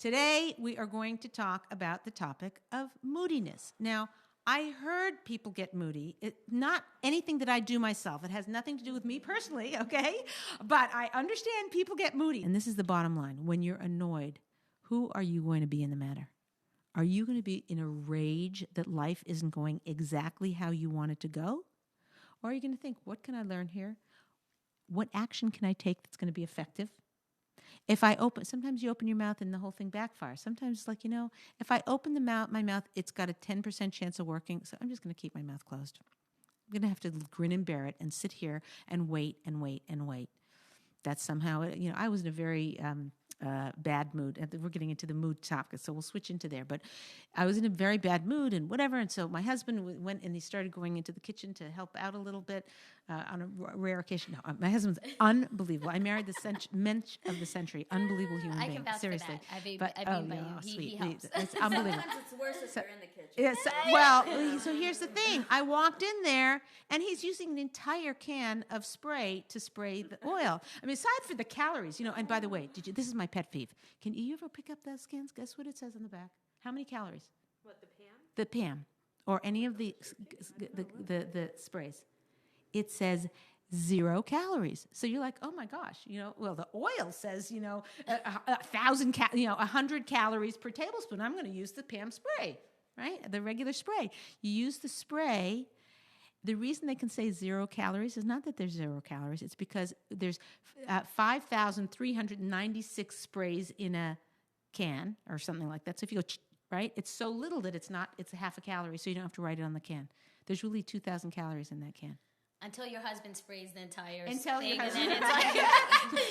Today, we are going to talk about the topic of moodiness. Now, I heard people get moody. Not anything that I do myself. It has nothing to do with me personally, okay? But I understand people get moody. And this is the bottom line. When you're annoyed, who are you going to be in the matter? Are you going to be in a rage that life isn't going exactly how you want it to go? Or are you going to think, what can I learn here? What action can I take that's going to be effective? If I sometimes you open your mouth and the whole thing backfires. Sometimes it's like, if I open my mouth, it's got a 10% chance of working. So I'm just going to keep my mouth closed. I'm going to have to grin and bear it and sit here and wait and wait and wait. That's somehow, I was in a very bad mood. We're getting into the mood topic, so we'll switch into there. But I was in a very bad mood and whatever. And so my husband went and he started going into the kitchen to help out a little bit on a rare occasion. No, my husband's unbelievable. I married the mensch of the century. Unbelievable human being. I can vouch Seriously. for that. I've been by you. He helps. It's unbelievable. Sometimes it's worse if you're in the kitchen. Yes. Well, so here's the thing. I walked in there, and he's using an entire can of spray to spray the oil. I mean, aside for the calories, and by the way, this is my pet peeve. Can you ever pick up those cans? Guess what it says on the back? How many calories? What, the Pam? The Pam, or any of the sprays. It says 0 calories. So you're like, oh my gosh, well, the oil says, 100 calories per tablespoon. I'm going to use the Pam spray, right? The regular spray. You use the spray. The reason they can say 0 calories is not that there's 0 calories. It's because there's 5,396 sprays in a can or something like that. So if you go, right, it's so little that it's a half a calorie, so you don't have to write it on the can. There's really 2,000 calories in that can. Until your husband sprays the entire thing. Your husband. And then it's like,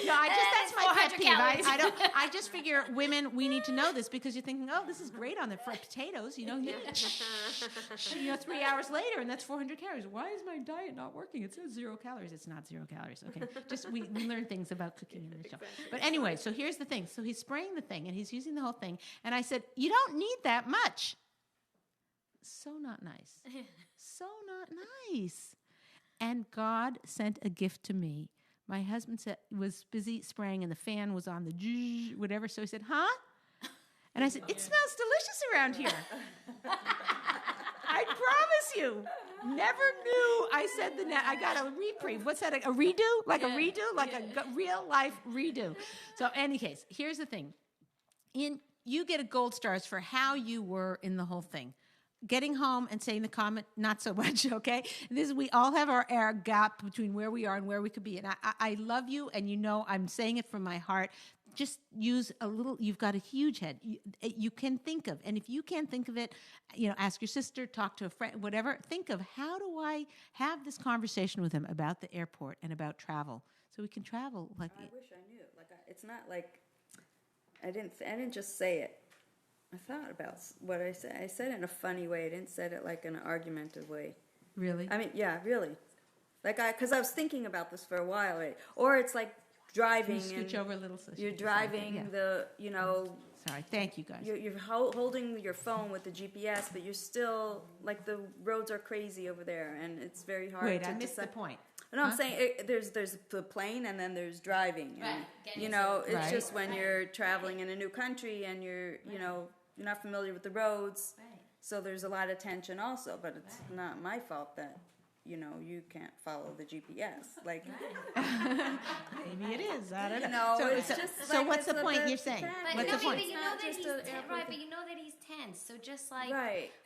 no, that's my pet peeve. I just figure women, we need to know this because you're thinking, oh, this is great on the fried potatoes. 3 hours later, and that's 400 calories. Why is my diet not working? It says 0 calories. It's not 0 calories. Okay, just we learn things about cooking in the show. But anyway, so here's the thing. So he's spraying the thing, and he's using the whole thing. And I said, you don't need that much. So not nice. So not nice. And God sent a gift to me. My husband was busy spraying, and the fan was on the whatever. So he said, huh? And I said, it smells delicious around here. I promise you. Never knew I said I got a reprieve. What's that? A redo? Like a redo? Like a real life redo. So any case, here's the thing. You get a gold stars for how you were in the whole thing. Getting home and saying the comment, not so much, okay? We all have our gap between where we are and where we could be. And I love you, and I'm saying it from my heart. Just use a little, you've got a huge head. You can think of, and if you can't think of it, ask your sister, talk to a friend, whatever. Think of, how do I have this conversation with him about the airport and about travel? So we can travel. I wish I knew. It's not like, I didn't just say it. I thought about what I said. I said it in a funny way. I didn't say it like in an argumentative way. Really? I mean, yeah, really. Because I was thinking about this for a while. Right? Or it's like driving. Can you scooch over a little? So you're driving Sorry, thank you guys. You're holding your phone with the GPS, but you're still, like, the roads are crazy over there, and it's very hard to Wait, I missed the point. No, I'm saying there's the plane, and then there's driving. And, it's just when you're traveling in a new country and you're not familiar with the roads. Right. So there's a lot of tension also, but it's not my fault that, you can't follow the GPS. Like, maybe it is. I don't know. So what's the point you're saying? What's the point? But you know that he's tense. So just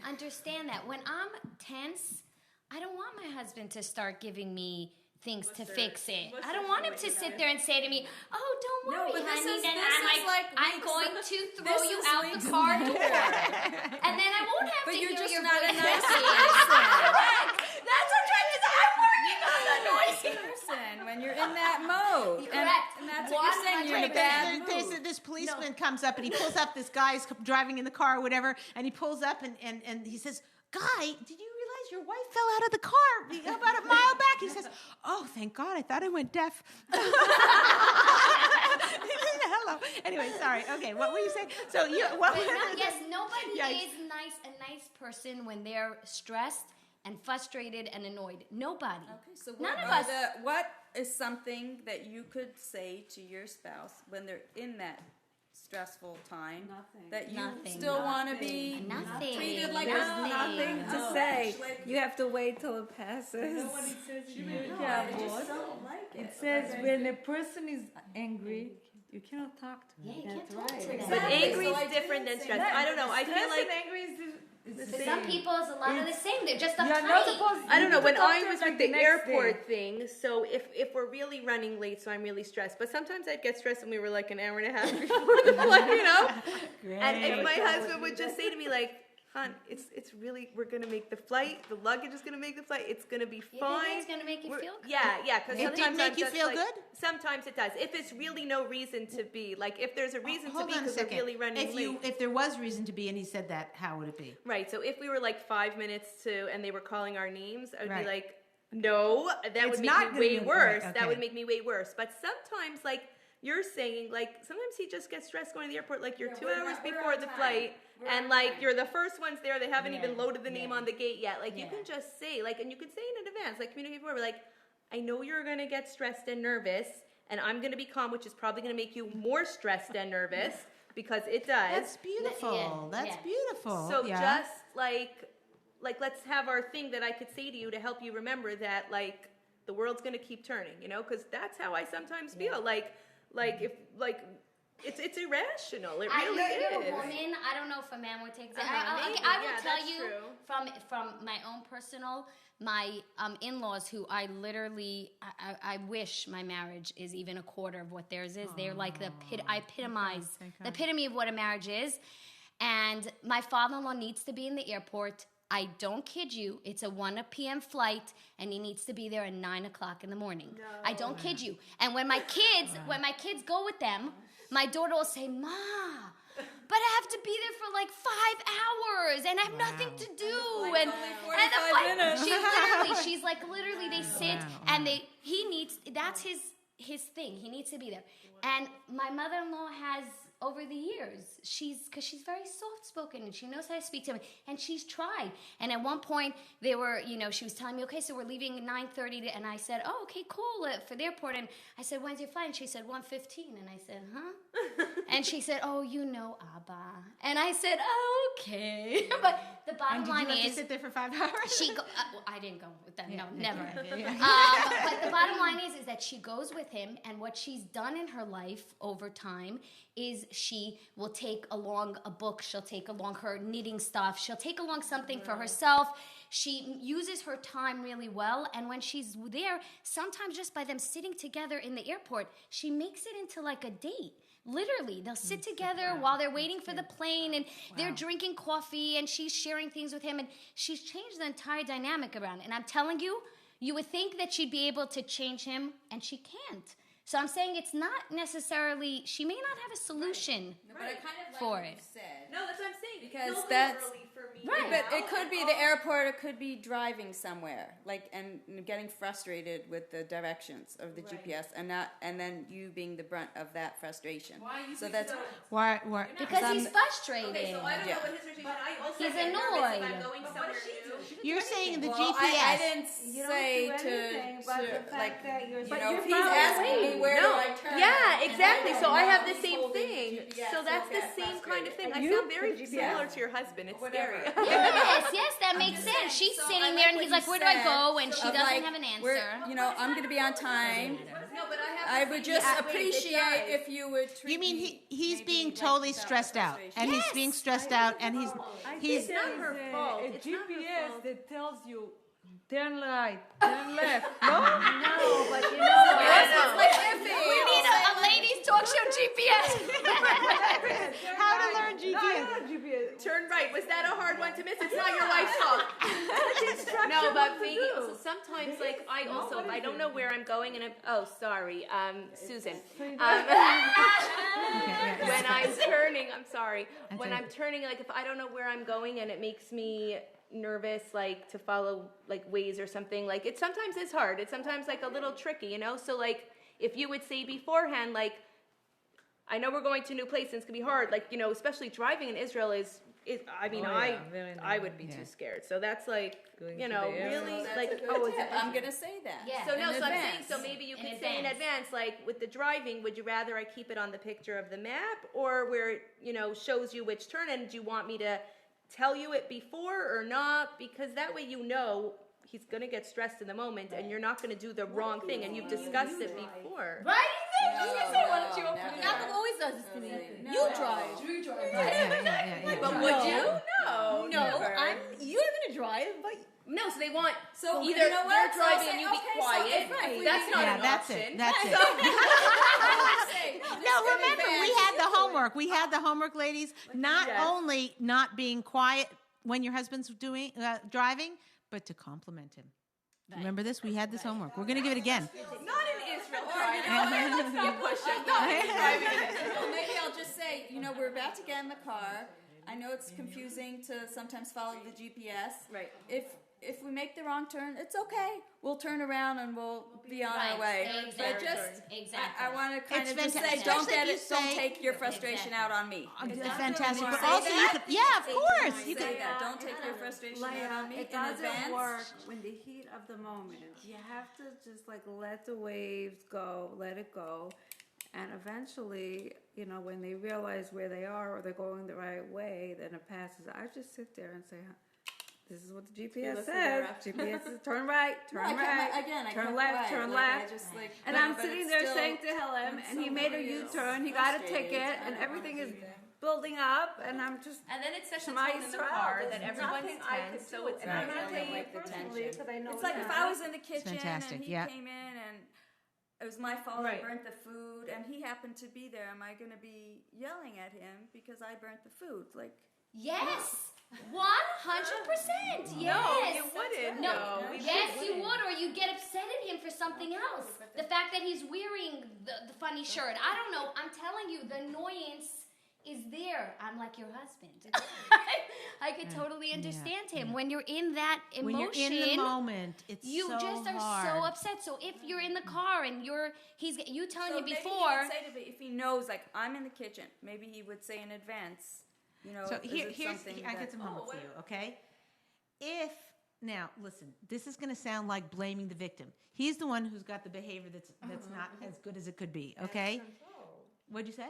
understand that when I'm tense, I don't want my husband to start giving me things to fix it. I don't want him to sit there and say to me, "Oh, don't worry, honey." And I'm going to throw you out the car door, and then I won't have to hear your voice. But you're just not a nice person. That's what I'm trying to say. I'm working on the noise person when you're in that mode. Correct. And that's what you're saying. You're in a bad mood. This policeman comes up and he pulls up. This guy's driving in the car or whatever, and he pulls up and he says, "Guy, did you realize your wife fell out of the car about a mile back?" He says, "Oh, thank God, I thought I went deaf." Hello. Anyway, sorry. Okay, what were you saying? So nobody is a nice person when they're stressed and frustrated and annoyed. Nobody. Okay, so none of us. What is something that you could say to your spouse when they're in that stressful time, Nothing. that you Nothing. still want to be Nothing. treated like There's a nothing to say. You have to wait till it passes. You know what it says in your I Bible? just don't like it. It says when a person is angry, you cannot talk to him. Yeah, you can't talk to right. them. But angry So I is different than didn't stress. say I don't know. I feel Stress like and angry is the For same. some people, it's a lot of the same. They're just You're not uptight. supposed. I don't know. you When need to talk I to was him with like the next airport day. thing, so if we're really running late, so I'm really stressed. But sometimes I'd get stressed when we were like an hour and a half before the flight, you know. And if my husband would just say to me like, "Hon, it's really we're gonna make the flight. The luggage is gonna make the flight. It's gonna be You fine. think it's gonna make you We're- feel good? Yeah. Because It did sometimes make you that's feel like- good? Sometimes it does. If it's really no reason to be, like if there's a reason to Hold be on a because we're second. really running late. If there was reason to be, and he said that, how would it be? Right. So if we were like 5 minutes to, and they were calling our names, I would Right. be like, no, that It's would make not me gonna way be- worse. right, That okay. would make me way worse. But sometimes, like you're saying, like sometimes he just gets stressed going to the airport. Like you're 2 hours before the flight, and like you're the first ones there. They haven't even loaded the name on the gate yet. Like you can just say, like, and you can say in advance, like communicate before, like, I know you're gonna get stressed and nervous, and I'm gonna be calm, which is probably gonna make you more stressed and nervous because it does. That's beautiful. Yeah, That's yeah. beautiful. So yeah. just like let's have our thing that I could say to you to help you remember that like the world's gonna keep turning, you know, because that's how I sometimes feel. Like if like it's irrational. It really You're is. a woman. I don't know if a man would take that. Maybe. I will Yeah, tell that's you true. from my own personal, my in-laws who I literally I wish my marriage is even a quarter of what theirs is. They're like I epitomize the epitome of what a marriage is. And my father-in-law needs to be in the airport. I don't kid you. It's a 1 p.m. flight, and he needs to be there at 9 o'clock in the morning. No. I don't kid you. And when my kids go with them, my daughter will say, "Ma, but I have to be there for like 5 hours, and I have nothing to do." And the flight, she's like literally, they sit and that's his thing. He needs to be there. And my mother-in-law has, over the years, because she's very soft-spoken and she knows how to speak to me, and she's tried. And at one point, they were, she was telling me, okay, so we're leaving at 9:30, and I said, oh, okay, cool, for the airport. And I said, when's your flight? And she said, 1:15. And I said, huh? And she said, oh, Abba. And I said, oh, okay. But the bottom line Did you have is, to sit there for 5 hours? I didn't go with them. No, never. Yeah. But the bottom line is that she goes with him, and what she's done in her life over time is she will take along a book, she'll take along her knitting stuff, she'll take along something for herself. She uses her time really well, and when she's there, sometimes just by them sitting together in the airport, she makes it into like a date. Literally, they'll sit together while they're waiting for the plane, and they're drinking coffee, and she's sharing things with him, and she's changed the entire dynamic around it. And I'm telling you, you would think that she'd be able to change him, and she can't. So I'm saying it's not necessarily, she may not have a solution No, but I kind of like for what it. you said. No, that's what I'm saying. Because no, that's- literally for me. Right. But it could be the airport, it could be driving somewhere, like, and getting frustrated with the directions of the GPS, and then you being the brunt of that frustration. So that's Why? Because he's frustrated. Okay, so I don't Yeah. know what his situation is. I also He's get nervous annoyed. if I'm going somewhere new. You're saying the well, GPS. I didn't You don't say do anything, but the fact like, that you're if he's asking me where do I turn. Yeah, exactly. and So I have the he's same holding thing. GPS, So that's he'll the get same kind of thing. I You sound very put GPS. similar to your husband. It's scary. Yes, that makes just sense. saying. She's So I sitting like there, and what he's you like, where do I said go? And she of, doesn't like, have an we're- answer. I'm going to be on time. No, but I I would just appreciate if you would treat You mean me he's maybe being like totally without stressed out, frustration. and he's being stressed out, and he's It's not her fault. A It's not her GPS fault. that tells you turn right, turn left. No, No, but you know We need a ladies talk show GPS. how to learn GPS. not GPS. Turn right. Was that a hard one to miss? It's not your wife's fault. No, but so sometimes, like, I don't know where I'm going, and sorry, Susan. When I'm turning, I'm sorry. When I'm turning, like, if I don't know where I'm going, and it makes me nervous, like, to follow, like, ways or something, like, it sometimes is hard. It's sometimes, like, a little tricky, you know? So, like, if you would say beforehand, like, I know we're going to a new place, and it's going to be hard, like, especially driving in Israel is I would be too scared. So that's like, really, That's like, a good tip. I'm gonna say that. Yeah. So In I'm saying, advance. so maybe you In could say in advance, like with the driving, would you rather I keep it on the picture of the map or where it, shows you which turn, and do you want me to tell you it before or not? Because that way he's gonna get stressed in the moment, and you're not gonna do the wrong thing, and you've discussed it before. Right? Why don't you open it? Malcolm always does this to me. No. You drive. Yeah. But would you? No. Never. You're gonna drive, but No, so they want So either you know what? they're So driving say, and you be okay, quiet. so if we That's leave- not Yeah, an that's option. it. That's it. No, remember, we had the homework. We had the homework, ladies. Not Yes. only not being quiet when your husband's driving, but to compliment him. Remember this? We had this homework. We're going to give it again. Not in Israel driving. Well, maybe I'll just say, we're about to get in the car. I know it's confusing to sometimes follow the GPS. Right. If we make the wrong turn, it's okay. We'll turn around and we'll be on our way. But I want to kind of just say, don't take your frustration out on me. Fantastic. But say also, you that? could, yeah, of course. You Say could. that. Don't take your frustration out on me It in doesn't advance. work when the heat of the moment. You have to just like let the waves go, let it go. And eventually, when they realize where they are or they're going the right way, then it passes. I just sit there and say, this is what the GPS says. GPS says turn right, turn turn left, turn left. And I'm sitting there saying to him, and he made a U-turn, he got a ticket, and everything is building up, and I'm just And then it sets a tone in the car that everyone's tense, so it's and I'm not not really taking it personally because I know It's like if I was in the kitchen fantastic, and he yeah. came in and it was my fault Right. I burnt the food and he happened to be there. Am I going to be yelling at him because I burnt the food? Like, Yes. 100%. Yes. No, you wouldn't. No. We Yes, wouldn't. you would, or you get upset at him for something else. The fact that he's wearing the funny shirt. I don't know. I'm telling you, the annoyance is there. I'm like your husband. I could totally understand him. When you're in that emotion, When you're in the moment, it's you so just are hard. so upset. So if you're in the car and you telling so you maybe before. he would say to me, if he knows, like, I'm in the kitchen, maybe he would say in advance, So is here's it something I that- get some homework for you, okay? Now listen, this is going to sound like blaming the victim. He's the one who's got the behavior that's not as good as it could be, okay? What'd you say?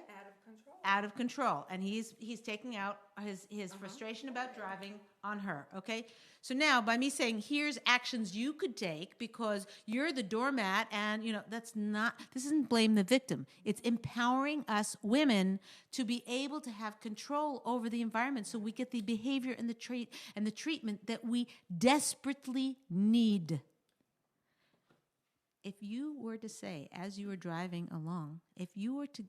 Out of control, and he's taking out his frustration about driving on her. Okay, so now by me saying here's actions you could take because you're the doormat, and this isn't blame the victim. It's empowering us women to be able to have control over the environment, so we get the behavior and the treatment that we desperately need. If you were to say, as you were driving along, if you were to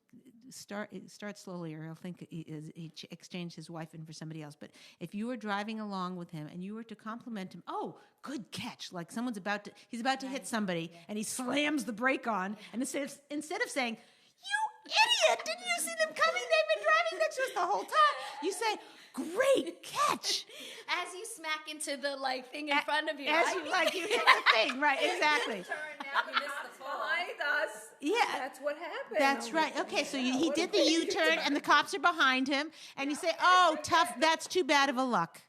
start slowly, or he'll think he exchanged his wife in for somebody else, but if you were driving along with him and you were to compliment him, oh, good catch, like he's about to hit somebody, and he slams the brake on, and instead of saying, you idiot, didn't you see them coming? They've been driving next to us the whole time. You say, great catch. As you smack into the thing in front of you. You hit the thing, right? Exactly. behind us. Yeah, That's what happened. that's right. Okay, so he did the U-turn, and the cops are behind him, and you say, "Oh, tough. That's too bad of a luck."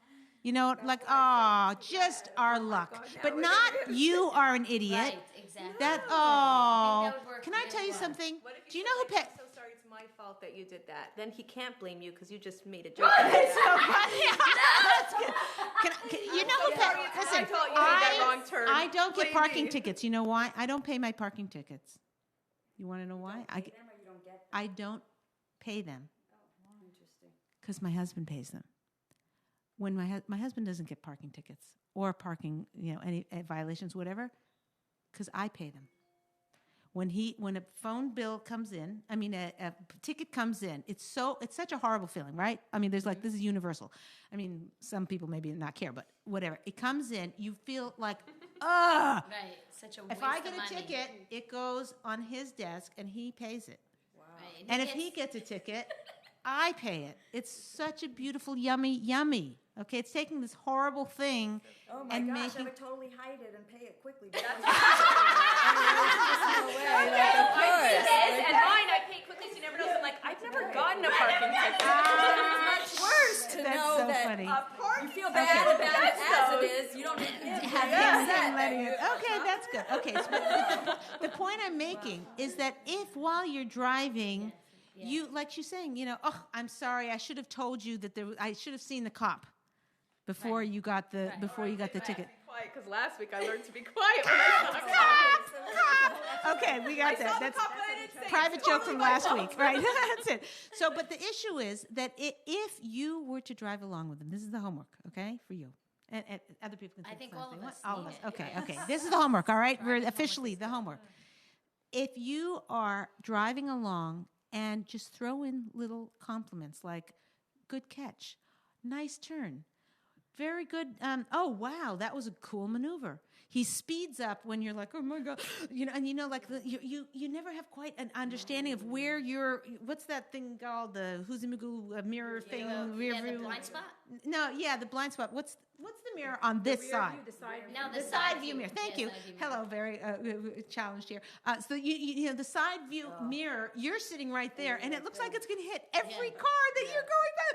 Just our luck. But not you are an idiot. Right, exactly. That would work Can I tell you really well. something? What if Do you he's know who? like, I'm so sorry, it's my fault that you did that. Then he can't blame you because you just made a joke. It's so funny. That's good. You know who? Listen, my fault you made that wrong turn. I don't get Blame parking me. tickets. You know why? I don't pay my parking tickets. You want to know why? I don't pay them because my husband pays them. When my husband doesn't get parking tickets or parking, any violations, whatever, because I pay them. When a phone bill comes in, a ticket comes in, it's such a horrible feeling, right? There's this is universal. Some people maybe not care, but whatever. It comes in, you feel like, ugh. Right, such a waste If I of get a money. ticket, it goes on his desk and he pays it. Right, And if he gets a ticket, I pay it. It's such a beautiful, yummy. Okay, it's taking this horrible thing Oh my and gosh, I making. would totally hide it and pay it quickly. But And mine, I pay quickly so you never know. So I'm like, I've never gotten a parking ticket. it's much worse to That's know so You feel bad about it as it is. You don't have him letting it. Okay, that's good. Okay, so the point I'm making is that if while you're driving, you, like she's saying, oh, I'm sorry, I should have told you that I should have seen the cop before you got the ticket. Because last week I learned to be quiet when I saw cop. Okay, we got that. That's a private joke from last week, right? That's it. So, but the issue is that if you were to drive along with them, this is the homework, okay, for you. And other people can think all of us. All of us. Okay. This is the homework, all right? We're officially the homework. If you are driving along and just throw in little compliments like, good catch, nice turn, very good. Oh, wow, that was a cool maneuver. He speeds up when you're like, oh my God, and like you never have quite an understanding of where what's that thing called, the Huzimugu mirror thing? The blind spot? No, the blind spot. What's the mirror on this side? The side view mirror. Thank you. Hello, very challenged here. So the side view mirror, you're sitting right there, and it looks like it's going to hit every car that you're going by.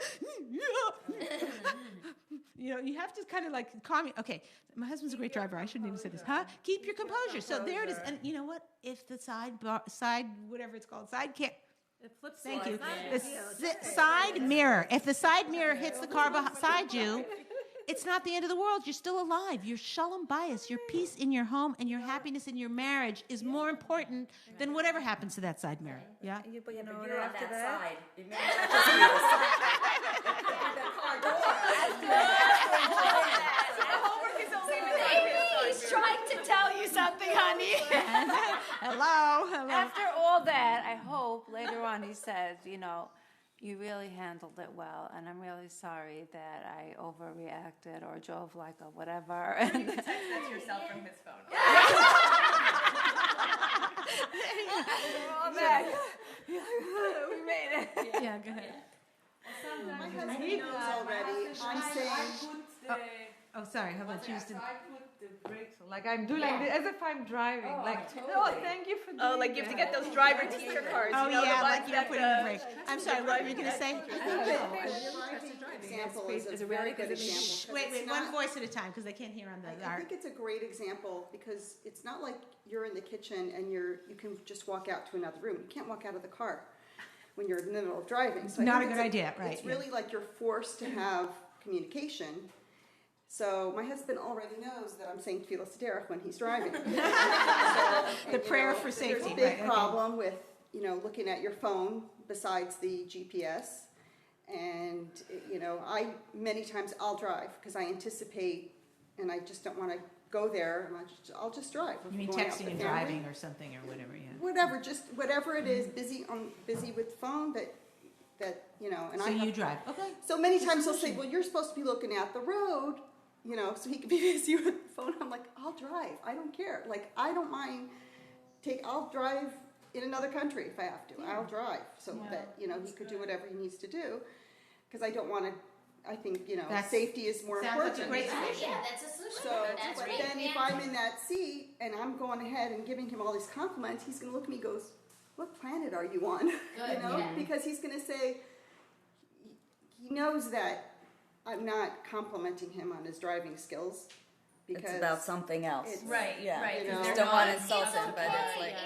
You have to kind of like calm me. Okay, my husband's a great driver. I shouldn't even say this. Keep your composure. So there it is. And you know what? If the side, whatever it's called, side can't. Thank you. The side mirror. If the side mirror hits the car beside you, it's not the end of the world. You're still alive. Your shalom bayis, your peace in your home and your happiness in your marriage is more important than whatever happens to that side mirror. Yeah? But you're on that side. It may not just be the side. The car door. He's trying to tell you something, honey. Hello. After all that, I hope later on he says, you really handled it well, and I'm really sorry that I overreacted or drove like a whatever. You can text that to yourself from his phone. We're all back. We made it. Yeah, go ahead. My husband knows already. I'm saying... Oh, sorry. How about you? I put the brakes on. Like I'm doing like this, as if I'm driving. Thank you for doing Oh, like you have to get those driver teacher cards. Oh, the like you're putting the brakes. I'm sorry, what were you going to say? Example is a very good example. Wait, one voice at a time, because they can't hear on the... I think it's a great example, because it's not like you're in the kitchen and you can just walk out to another room. You can't walk out of the car when you're in the middle of driving. So not a good idea, right? It's really like you're forced to have communication. So my husband already knows that I'm saying Tfilas Derech when he's driving. The prayer for safety. There's a big problem with, looking at your phone besides the GPS. And, many times I'll drive because I anticipate and I just don't want to go there. And I'll just drive. You mean texting and driving or something or whatever, yeah. Whatever it is, busy with the phone, that and so you drive. Okay. So many times he'll say, well, you're supposed to be looking at the road, so he could be busy with the phone. I'm like, I'll drive. I don't care. Like, I don't mind. I'll drive in another country if I have to. I'll drive so that, he could do whatever he needs to do. Because I don't want to, I think, safety is more important. That's a great solution. Yeah, that's a solution. So, but then if I'm in that seat and I'm going ahead and giving him all these compliments, he's going to look at me and goes, what planet are you on? Because he's going to say, he knows that I'm not complimenting him on his driving skills. Because it's about something else. Right. You just don't want to insult him, but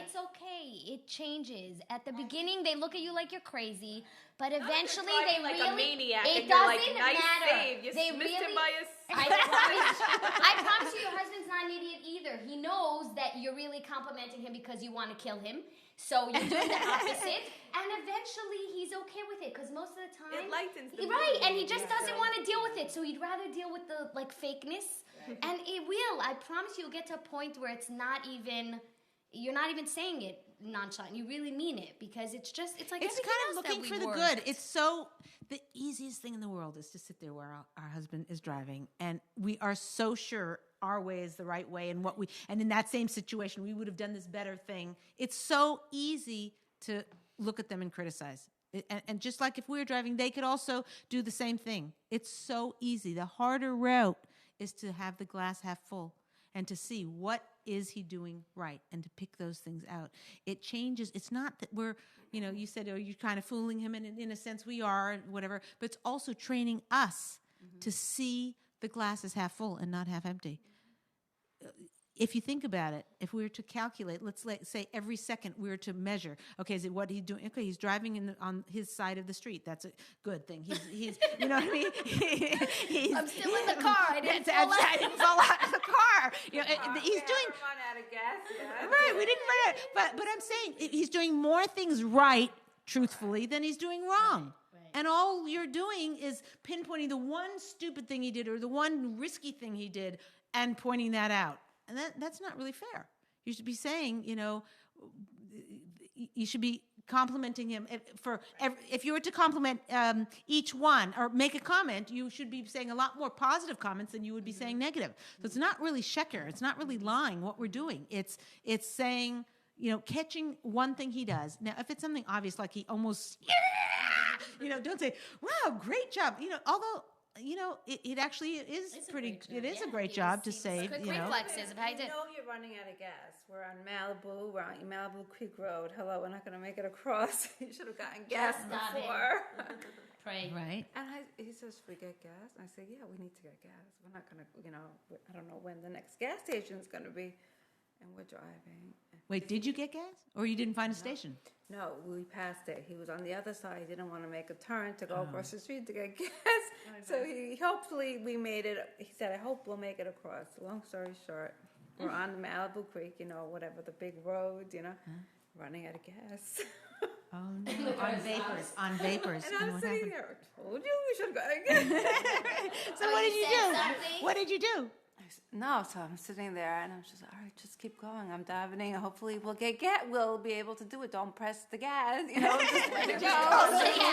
it's okay. It changes. At the beginning, they look at you like you're crazy, but eventually they like really... a maniac, it and doesn't you're like, nice matter. save. You missed him by I promise you, your husband's not an idiot either. He knows that you're really complimenting him because you want to kill him. So you're doing the opposite, and eventually he's okay with it because most of the time it lightens the right, and he just doesn't want to deal with it. So he'd rather deal with the fakeness, and it will. I promise you'll get to a point where it's not even. You're not even saying it nonchalant. You really mean it because it's like it's kind of looking for the good. It's so the easiest thing in the world is to sit there where our husband is driving, and we are so sure our way is the right way, and in that same situation we would have done this better thing. It's so easy to look at them and criticize. And just like if we were driving, they could also do the same thing. It's so easy. The harder route is to have the glass half full and to see what is he doing right and to pick those things out. It changes. It's not that we're, you said, you're kind of fooling him, and in a sense we are, whatever, but it's also training us to see the glass is half full and not half empty. If you think about it, if we were to calculate, let's say every second we were to measure, okay, is it what he's doing? Okay, he's driving on his side of the street. That's a good thing. He's you know what I mean? I'm still in the car. I didn't fall out of the car. You know, he's doing. Run out of gas. Yeah. Right, we didn't run out. But I'm saying he's doing more things right, truthfully, than he's doing wrong. Right. And all you're doing is pinpointing the one stupid thing he did or the one risky thing he did and pointing that out. And that's not really fair. You should be saying, you know, you should be complimenting him. If you were to compliment each one or make a comment, you should be saying a lot more positive comments than you would be saying negative. So it's not really sheker. It's not really lying what we're doing. It's saying, you know, catching one thing he does. Now, if it's something obvious, like he almost, you know, don't say, wow, great job. You know, although... You know, it actually is pretty. It is a great job to save. Quick you know, reflexes of how you did. You know you're running out of gas. We're on Malibu. We're on Malibu Creek Road. Hello, we're not going to make it across. You should have gotten gas before. Pray. Right. And he says, we get gas? I say, yeah, we need to get gas. We're not going to, you know, I don't know when the next gas station is going to be. And we're driving. Wait, did you get gas? Or you didn't find a station? No, we passed it. He was on the other side. He didn't want to make a turn to go across the street to get gas. So hopefully we made it. He said, I hope we'll make it across. Long story short, we're on the Malibu Creek, you know, whatever, the big road, you know, running out of gas. Oh, no. On vapors. And I'm sitting there, told you we should have gotten gas. So what did you do? What did you do? No, so I'm sitting there and I'm just like, all right, just keep going. I'm davening. Hopefully we'll get gas. We'll be able to do it. Don't press the gas. You know, just let it go. Let the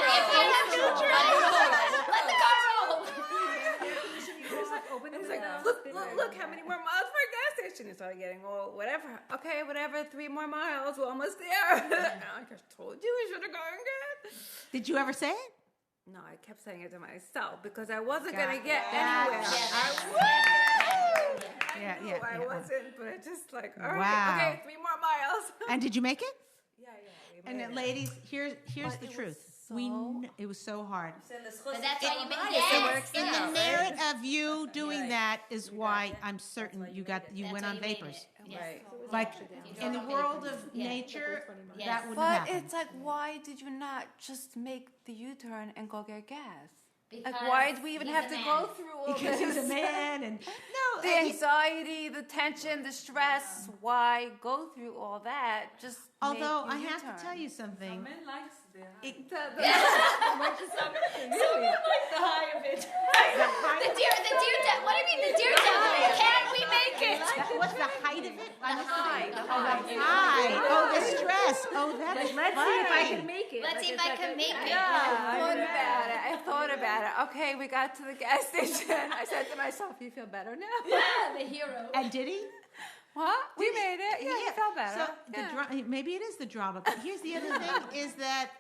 car roll. He's like, look, how many more miles for a gas station? He started getting all, whatever. Okay, whatever, 3 more miles. We're almost there. And I just told you we should have gone gas. Did you ever say it? No, I kept saying it to myself because I wasn't going to get anywhere. I wasn't, but I just like, all right, okay, 3 more miles. And did you make it? Yeah. And then, ladies, here's the truth. It was so hard. But that's why you made In the merit of you doing that is why I'm certain you went on vapors. Right. Like in the world of nature, that wouldn't But happen. it's like, why did you not just make the U-turn and go get gas? Because Like, why do we even he's have a to man. go through all Because this? he's a man and no, The anxiety, the tension, the stress. Why go through all that? Just although I make your have U-turn. to tell you something. Men likes the high. The high of it. The deer devil. What do you mean the deer devil? Can we make it? What's the height of it? The high. Oh, the stress. Oh, that's Let's see if I can make it. Let's see if I can make it. I thought about it. Okay, we got to the gas station. I said to myself, "You feel better now?" Yeah, the hero. And did he? What? We made it. Yeah, he felt better. So maybe it is the drama. But here's the other thing: is that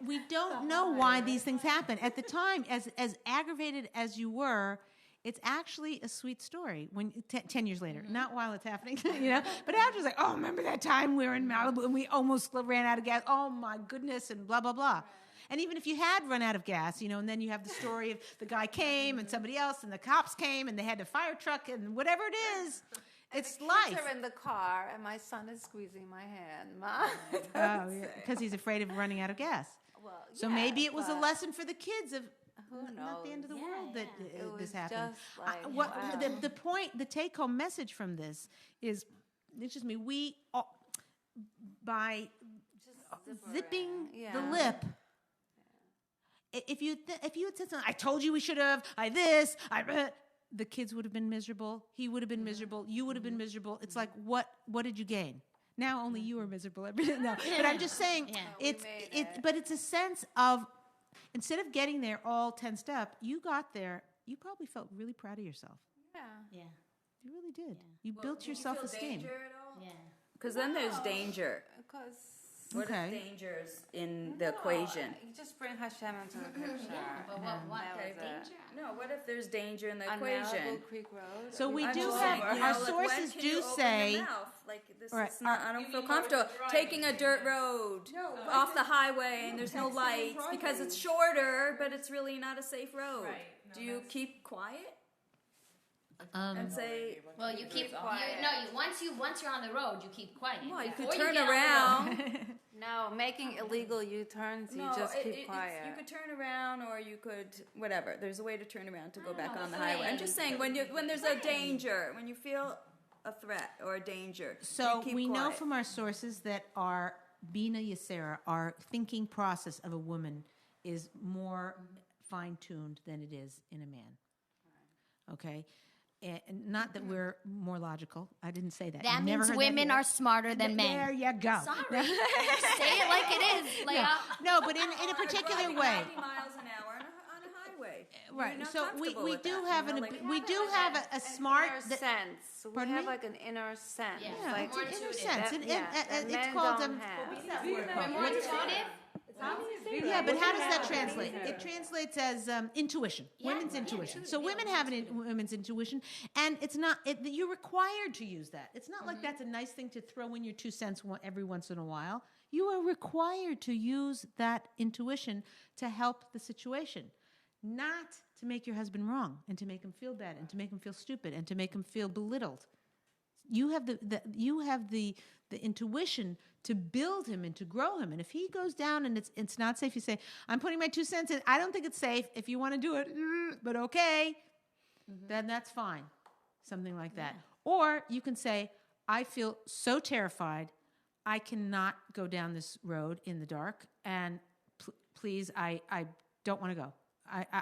we don't know why these things happen. At the time, as aggravated as you were, it's actually a sweet story. When 10 years later, not while it's happening, you know. But after, it's like, oh, remember that time we were in Malibu and we almost ran out of gas? Oh my goodness, and blah blah blah. And even if you had run out of gas, you know, and then you have the story of the guy came and somebody else and the cops came and they had a fire truck and whatever it is. It's the life. kids are in the car, and my son is squeezing my hand. Mom. Because he's afraid of running out of gas. Well, So yeah, maybe it was a but lesson for the kids of who not the end of the knows? world that It was this happened. just like, What wow. the point, the take-home message from this is, it's just me. We all, by zipping the lip. If you had said something, I told you we should have. The kids would have been miserable. He would have been miserable. You would have been miserable. It's like, what did you gain? Now only you are miserable. No, but I'm just saying, but it's a sense of, instead of getting there all tensed up, you got there. You probably felt really proud of yourself. Yeah. You really did. You built your self-esteem. Yeah. Because then there's danger. What Okay. are dangers in the equation? You just bring Hashem into the picture. But what? That There's was danger. No, No, what if there's danger in the on equation? Malibu Creek Road. So we I'm do just have, saying, our like, sources when can do you open say, your mouth? Like, this Right. is not, I don't feel comfortable taking a dirt road off the highway and there's no lights because it's shorter, but it's really not a safe road. Right. No, Do you keep quiet um, and say, Well, you keep once you're on the road, you keep quiet. well, you could Before turn get on the around. road- No, making illegal U-turns, you just keep quiet. You could turn around, or you could whatever. There's a way to turn around to go back on the saying. highway. I'm just saying when there's a danger, when you feel a threat or a danger, so you keep we know quiet. from our sources that our Bina Yasera, our thinking process of a woman, is more fine-tuned than it is in a man. Okay? And not that we're more logical. I didn't say that. That Never means heard women that are smarter than men. There you go. Sorry. Say it like it is, Leah. No, but in a particular Driving way. 90 miles an hour on a highway. Right. You're not So comfortable we with do that, have you know, an like- we do have a smart inner sense. We Pardon have me? like an inner sense. Yeah, Like it's an inner intuitive. sense. that- And that it's men called don't have. We're more intuitive. yeah, but how does that translate? It translates as intuition, women's intuition. So women have women's intuition, and it's not. You're required to use that. It's not like that's a nice thing to throw in your 2 cents every once in a while. You are required to use that intuition to help the situation, not to make your husband wrong and to make him feel bad and to make him feel stupid and to make him feel belittled. You have the intuition to build him and to grow him. And if he goes down and it's not safe, you say, I'm putting my 2 cents in. I don't think it's safe. If you want to do it, but okay, then that's fine. Something like that. Or you can say, I feel so terrified. I cannot go down this road in the dark. And please, I don't want to go.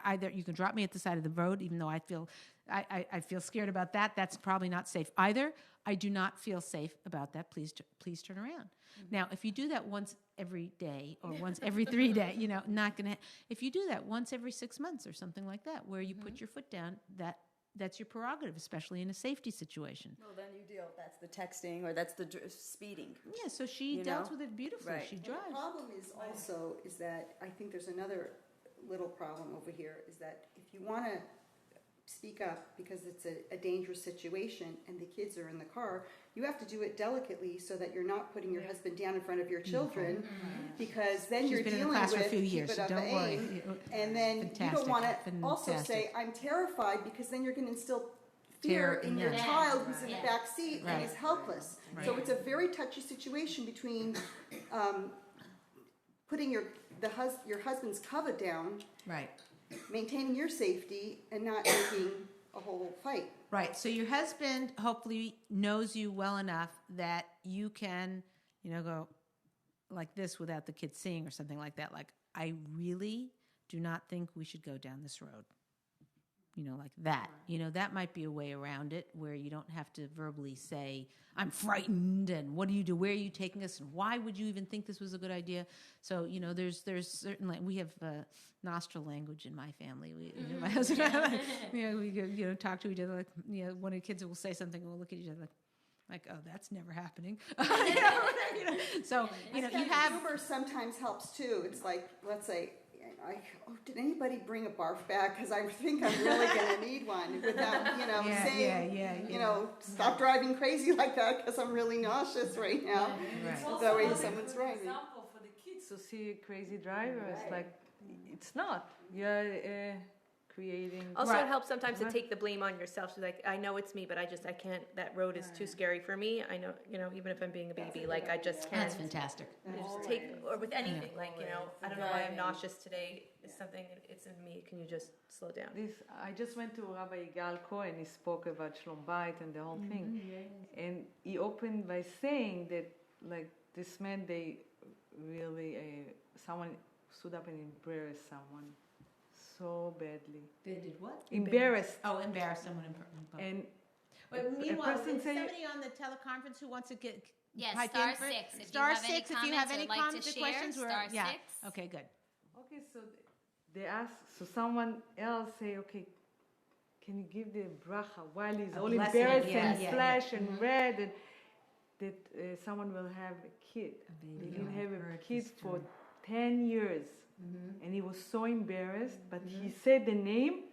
Either you can drop me at the side of the road, even though I feel scared about that. That's probably not safe either. I do not feel safe about that. Please turn around. Now, if you do that once every day or once every 3 days, not gonna. If you do that once every 6 months or something like that, where you put your foot down, that's your prerogative, especially in a safety situation. Well, then you deal. That's the texting or that's the speeding. Yeah, so she dealt with it beautifully. Right. She And drives. the problem is also is that I think there's another little problem over here is that if you want to speak up because it's a dangerous situation and the kids are in the car, you have to do it delicately so that you're not putting your husband down in front of your children because then She's you're been in dealing the class with for a few keep years, it so up don't at worry. aim, and then you Fantastic, don't want to also fantastic. say I'm terrified because then you're going to instill fear in your Yeah. child who's in the back seat Right. and is helpless. So it's a very touchy situation between putting your husband's cover down, Right. maintaining your safety, and not making a whole fight. Right. So your husband hopefully knows you well enough that you can, go like this without the kids seeing or something like that. Like, I really do not think we should go down this road. Like that. That might be a way around it where you don't have to verbally say, I'm frightened and what do you do? Where are you taking us? And why would you even think this was a good idea? So, there's certainly, we have nostril language in my family. My husband and I, we go, talk to each other like, one of the kids will say something and we'll look at each other like, oh, that's never happening. So, you have. Humor sometimes helps too. It's like, let's say, did anybody bring a barf bag? Because I think I'm really going to need one without, saying, stop driving crazy like that because I'm really nauseous right now. Right. That way someone's driving. Example for the kids to see crazy drivers, like it's not. You're creating. Also, it helps sometimes to take the blame on yourself. So like, I know it's me, but I can't. That road is too scary for me. I know, even if I'm being a baby, like I just can't. That's fantastic. Just take, or with anything, like I don't know why I'm nauseous today. It's something. It's in me. Can you just slow down? I just went to Rabbi Yigal Cohen. He spoke about Shalom Bayit and the whole thing, and he opened by saying that like this man, they really someone stood up and embarrassed someone so badly. They did what? Embarrassed. Oh, embarrass someone in person. And But meanwhile, person is say- somebody on the teleconference who wants to get Yes, pipe star in for- 6. If Star you have 6 any if you have comments any or like comments to or share, questions. star 6. Okay, good. Okay, so they ask, so someone else say, okay, can you give the bracha while he's A all blessing, embarrassed yeah, and yeah, flash and red, and that someone will have a kid. They baby. didn't Oh, have I've a heard kid this for too. 10 years. And he was so embarrassed, but he said the name,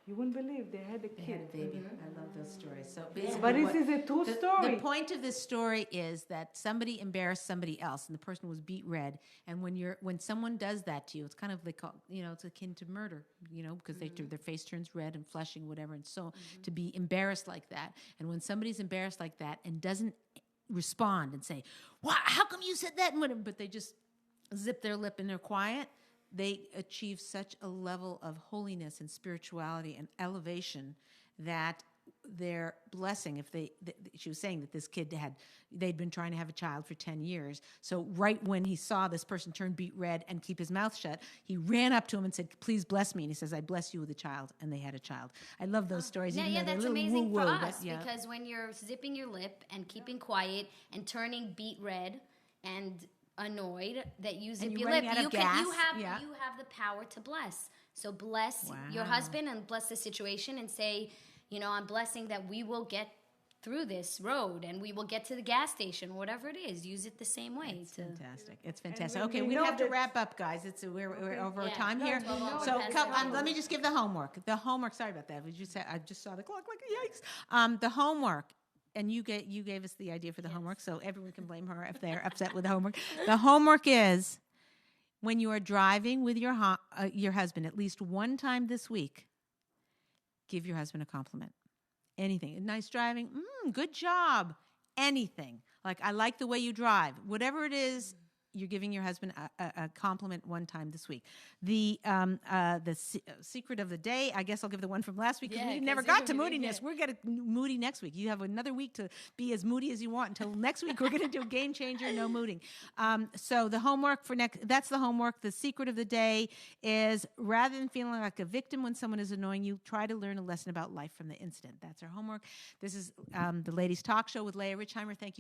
You wouldn't believe they had a They kid. had a baby. I love those stories. So But basically, this is a true story. the point of this story is that somebody embarrassed somebody else, and the person was beat red. And when someone does that to you, it's kind of it's akin to murder, because their face turns red and flushing, whatever. And so to be embarrassed like that, and when somebody's embarrassed like that and doesn't respond and say, "Why? How come you said that?" But they just zip their lip and they're quiet. They achieve such a level of holiness and spirituality and elevation that their blessing, she was saying that this kid they'd been trying to have a child for 10 years. So right when he saw this person turn beet red and keep his mouth shut, he ran up to him and said, "Please bless me." And he says, "I bless you with a child." And they had a child. I love those stories. Yeah, even though they're that's a little amazing for woo-woo, us because when you're zipping your lip and keeping quiet and turning beet red and annoyed that you zip your lip, you have the power to bless. So bless your husband and bless the situation and say, I'm blessing that we will get through this road and we will get to the gas station, whatever it is. Use it the same way. It's fantastic. It's fantastic. Okay, we have to wrap up, guys. We're over time here. So let me just give the homework. Sorry about that. I just saw the clock. Like yikes. The homework. And you gave us the idea for the homework, so everyone can blame her if they're upset with the homework. The homework is when you are driving with your husband at least one time this week, give your husband a compliment. Anything. Nice driving. Good job. Anything. Like, I like the way you drive. Whatever it is, you're giving your husband a compliment one time this week. The secret of the day, I guess I'll give the one from last week because we never got to moodiness. We're going to moody next week. You have another week to be as moody as you want until next week. We're going to do game changer, no mooding. So the homework for that's the homework. The secret of the day is rather than feeling like a victim when someone is annoying you, try to learn a lesson about life from the incident. That's our homework. This is the Ladies Talk Show with Leah Richeimer. Thank you